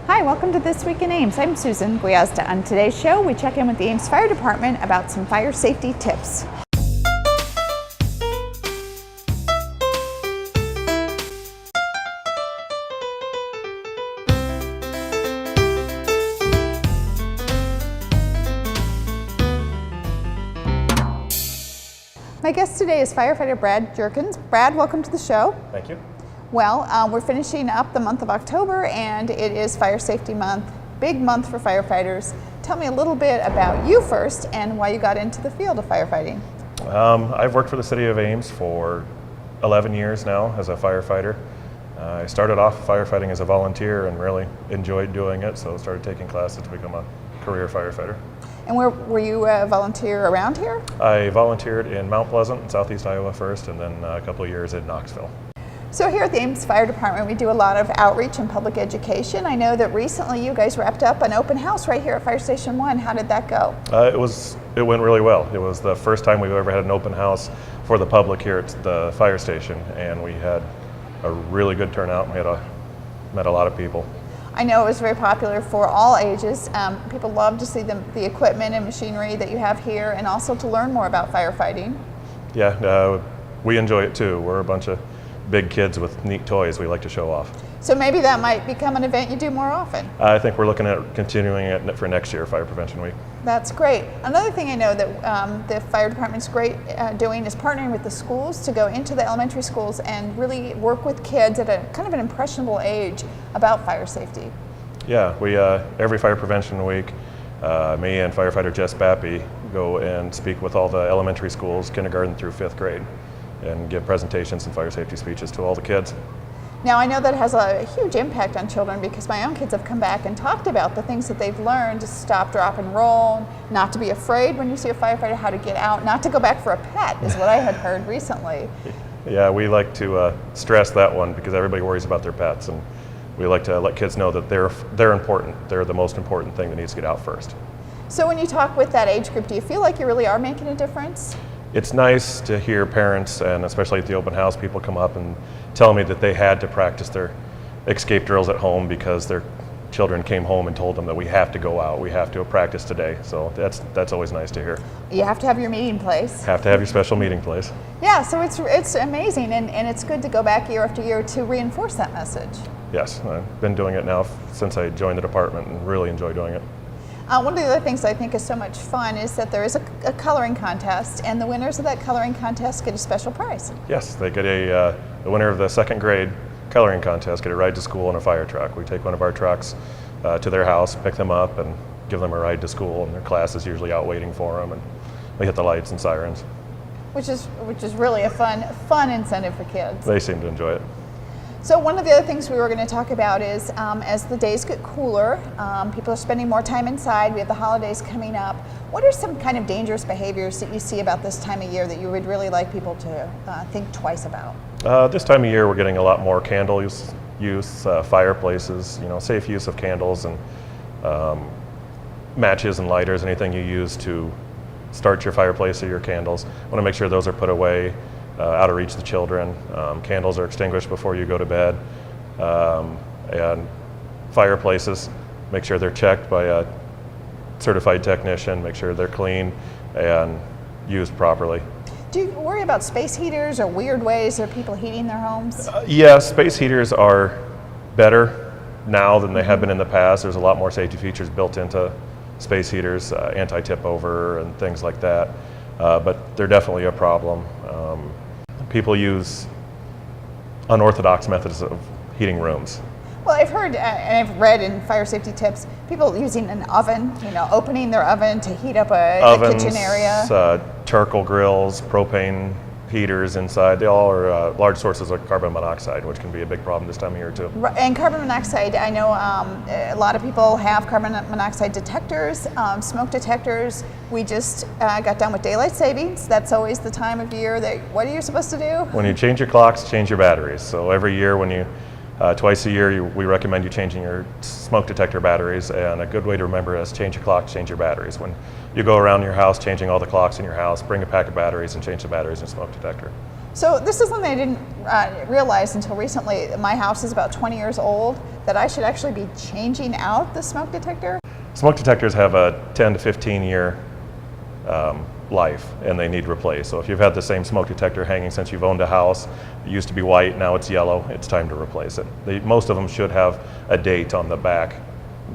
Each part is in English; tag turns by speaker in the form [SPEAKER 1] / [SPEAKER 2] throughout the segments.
[SPEAKER 1] Hi, welcome to This Week in Ames. I'm Susan Guiazda. On today's show, we check in with the Ames Fire Department about some fire safety tips. My guest today is firefighter Brad Jerkins. Brad, welcome to the show.
[SPEAKER 2] Thank you.
[SPEAKER 1] Well, we're finishing up the month of October, and it is Fire Safety Month, big month for firefighters. Tell me a little bit about you first and why you got into the field of firefighting.
[SPEAKER 2] I've worked for the city of Ames for 11 years now as a firefighter. I started off firefighting as a volunteer and really enjoyed doing it, so started taking classes to become a career firefighter.
[SPEAKER 1] And where were you a volunteer around here?
[SPEAKER 2] I volunteered in Mount Pleasant in southeast Iowa first, and then a couple of years in Knoxville.
[SPEAKER 1] So here at the Ames Fire Department, we do a lot of outreach and public education. I know that recently you guys wrapped up an open house right here at Fire Station 1. How did that go?
[SPEAKER 2] It went really well. It was the first time we've ever had an open house for the public here at the fire station, and we had a really good turnout. We met a lot of people.
[SPEAKER 1] I know it was very popular for all ages. People love to see the equipment and machinery that you have here, and also to learn more about firefighting.
[SPEAKER 2] Yeah, we enjoy it too. We're a bunch of big kids with neat toys we like to show off.
[SPEAKER 1] So maybe that might become an event you do more often.
[SPEAKER 2] I think we're looking at continuing it for next year, Fire Prevention Week.
[SPEAKER 1] That's great. Another thing I know that the fire department's great doing is partnering with the schools to go into the elementary schools and really work with kids at a kind of an impressionable age about fire safety.
[SPEAKER 2] Yeah, we every Fire Prevention Week, me and firefighter Jess Bappy go and speak with all the elementary schools, kindergarten through 5th grade, and give presentations and fire safety speeches to all the kids.
[SPEAKER 1] Now, I know that has a huge impact on children because my own kids have come back and talked about the things that they've learned to stop, drop, and roll, not to be afraid when you see a firefighter, how to get out, not to go back for a pet is what I had heard recently.
[SPEAKER 2] Yeah, we like to stress that one because everybody worries about their pets, and we like to let kids know that they're important. They're the most important thing that needs to get out first.
[SPEAKER 1] So when you talk with that age group, do you feel like you really are making a difference?
[SPEAKER 2] It's nice to hear parents, and especially at the open house, people come up and tell me that they had to practice their escape drills at home because their children came home and told them that we have to go out, we have to practice today. So that's always nice to hear.
[SPEAKER 1] You have to have your meeting place.
[SPEAKER 2] Have to have your special meeting place.
[SPEAKER 1] Yeah, so it's amazing, and it's good to go back year after year to reinforce that message.
[SPEAKER 2] Yes, I've been doing it now since I joined the department and really enjoy doing it.
[SPEAKER 1] One of the other things I think is so much fun is that there is a coloring contest, and the winners of that coloring contest get a special prize.
[SPEAKER 2] Yes, they get the winner of the 2nd grade coloring contest get a ride to school in a fire truck. We take one of our trucks to their house, pick them up, and give them a ride to school, and their class is usually out waiting for them, and we hit the lights and sirens. Which is
[SPEAKER 1] really a fun incentive for kids.
[SPEAKER 2] They seem to enjoy it.
[SPEAKER 1] So one of the other things we were going to talk about is as the days get cooler, people are spending more time inside, we have the holidays coming up. What are some kind of dangerous behaviors that you see about this time of year that you would really like people to think twice about?
[SPEAKER 2] This time of year we're getting a lot more candle use, fireplaces, safe use of candles and matches and lighters, anything you use to start your fireplace or your candles. I want to make sure those are put away. Out of reach of the children. Candles are extinguished before you go to bed. And fireplaces, make sure they're checked by a certified technician, make sure they're clean and used properly.
[SPEAKER 1] Do you worry about space heaters or weird ways of people heating their homes?
[SPEAKER 2] Yes, space heaters are better now than they have been in the past. There's a lot more safety features built into space heaters, anti-tip over and things like that. But they're definitely a problem. People use unorthodox methods of heating rooms.
[SPEAKER 1] Well, I've heard and I've read in fire safety tips, people using an oven, opening their oven to heat up a kitchen area.
[SPEAKER 2] Charcoal grills, propane heaters inside, they all are large sources of carbon monoxide, which can be a big problem this time of year too.
[SPEAKER 1] And carbon monoxide, I know a lot of people have carbon monoxide detectors, smoke detectors. We just got done with daylight savings. That's always the time of year that, what are you supposed to do?
[SPEAKER 2] When you change your clocks, change your batteries. So every year twice a year, we recommend you changing your smoke detector batteries, and a good way to remember is change your clock, change your batteries. When you go around your house changing all the clocks in your house, bring a pack of batteries and change the batteries in the smoke detector.
[SPEAKER 1] So this is something I didn't realize until recently. My house is about 20 years old. that I should actually be changing out the smoke detector?
[SPEAKER 2] Smoke detectors have a 10 to 15 year life, and they need replaced. So if you've had the same smoke detector hanging since you've owned a house, it used to be white, now it's yellow, it's time to replace it. Most of them should have a date on the back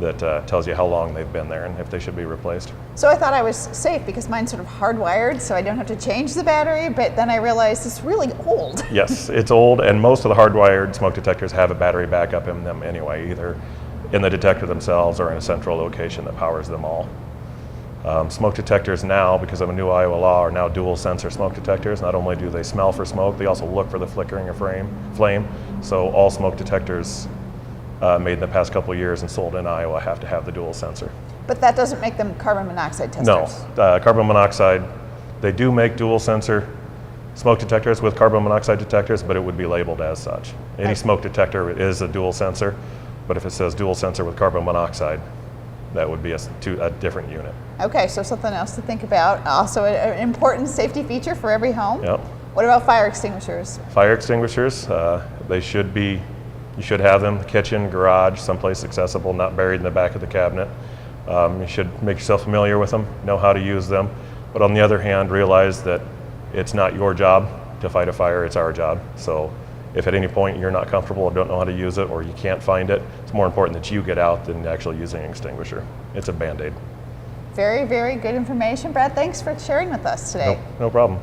[SPEAKER 2] that tells you how long they've been there and if they should be replaced.
[SPEAKER 1] So I thought I was safe because mine's sort of hardwired, so I don't have to change the battery, but then I realized it's really old.
[SPEAKER 2] Yes, it's old, and most of the hardwired smoke detectors have a battery backup in them anyway, either in the detector themselves or in a central location that powers them all. Smoke detectors now, because of a new Iowa law, are now dual sensor smoke detectors. Not only do they smell for smoke, they also look for the flickering of flame. So all smoke detectors made in the past couple of years and sold in Iowa have to have the dual sensor.
[SPEAKER 1] But that doesn't make them carbon monoxide testers?
[SPEAKER 2] No, carbon monoxide, they do make dual sensor smoke detectors with carbon monoxide detectors, but it would be labeled as such. Any smoke detector is a dual sensor, but if it says dual sensor with carbon monoxide, that would be a different unit.
[SPEAKER 1] Okay, so something else to think about. Also an important safety feature for every home.
[SPEAKER 2] Yep.
[SPEAKER 1] What about fire extinguishers?
[SPEAKER 2] Fire extinguishers, you should have them in the kitchen, garage, someplace accessible, not buried in the back of the cabinet. You should make yourself familiar with them, know how to use them. But on the other hand, realize that it's not your job to fight a fire, it's our job. So if at any point you're not comfortable or don't know how to use it or you can't find it, it's more important that you get out than actually using an extinguisher. It's a Band-Aid.
[SPEAKER 1] Very, very good information. Brad, thanks for sharing with us today.
[SPEAKER 2] No problem.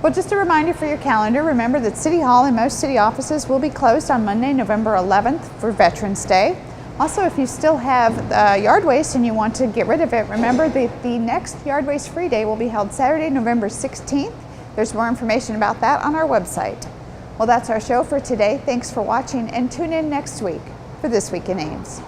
[SPEAKER 1] Well, just a reminder for your calendar, remember that City Hall and most city offices will be closed on Monday, November 11th for Veterans Day. Also, if you still have yard waste and you want to get rid of it, remember that the next Yard Waste Free Day will be held Saturday, November 16th. There's more information about that on our website. Well, that's our show for today. Thanks for watching, and tune in next week for This Week in Ames.